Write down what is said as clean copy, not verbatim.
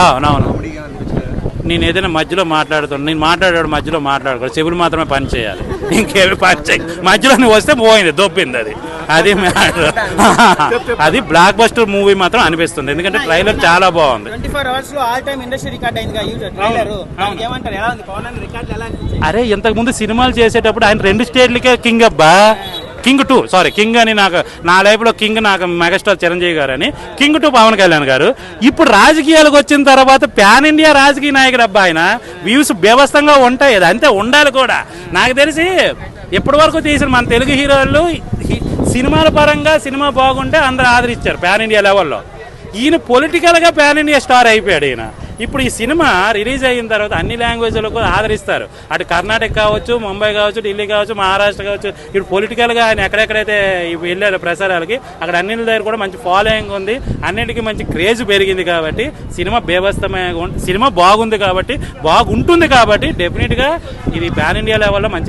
అవునవును. నేను ఏదైనా మధ్యలో మాట్లాడుతాను, నేను మాట్లాడాడు మధ్యలో మాట్లాడకూడదు, చెవులు మాత్రమే పని చేయాలి, ఇంకేమి పని చేయ. మధ్యలో నువ్వు వస్తే పోయింది, దొబ్బింది, అది మ్యాటర్. అది బ్లాక్ బస్టర్ మూవీ మాత్రం అనిపిస్తుంది, ఎందుకంటే ట్రైలర్ చాలా బాగుంది. అరే ఇంతకు ముందు సినిమాలు చేసేటప్పుడు ఆయన 2 స్టేట్లకే కింగ్ అబ్బా, కింగ్ 2 సారీ కింగ్ అని నాకు నా లైఫ్లో కింగ్ నాకు మెగాస్టార్ చిరంజీవి గారు అని, కింగ్ 2 పవన్ కళ్యాణ్ గారు. ఇప్పుడు రాజకీయాలకు వచ్చిన తర్వాత ప్యాన్ ఇండియా రాజకీయ నాయకుడు అబ్బా ఆయన. వ్యూస్ వ్యవస్థంగా ఉంటాయి, అది అంతే ఉండాలి కూడా. నాకు తెలిసి ఇప్పటి వరకు తీసిన మన తెలుగు హీరోలు సినిమాల పరంగా సినిమా బాగుంటే అందరూ ఆదరించారు ప్యాన్ ఇండియా లెవెల్లో. ఈయన పొలిటికల్గా ప్యాన్ ఇండియా స్టార్ అయిపోయాడు ఈయన. ఇప్పుడు ఈ సినిమా రిలీజ్ అయిన తర్వాత అన్ని లాంగ్వేజ్లకు ఆదరిస్తారు, అటు కర్ణాటక కావచ్చు, ముంబై కావచ్చు, ఢిల్లీ కావచ్చు, మహారాష్ట్ర కావచ్చు. ఇప్పుడు పొలిటికల్గా ఆయన ఎక్కడెక్కడైతే వెళ్ళారో ప్రసారాలకి, అక్కడ అన్నింటి దగ్గర కూడా మంచి ఫాలోయింగ్ ఉంది, అన్నిటికీ మంచి క్రేజ్ పెరిగింది. కాబట్టి సినిమా బేబస్తమైన సినిమా బాగుంది కాబట్టి, బాగుంటుంది కాబట్టి డెఫినెట్గా ఇది ప్యాన్ ఇండియా లెవెల్లో మంచి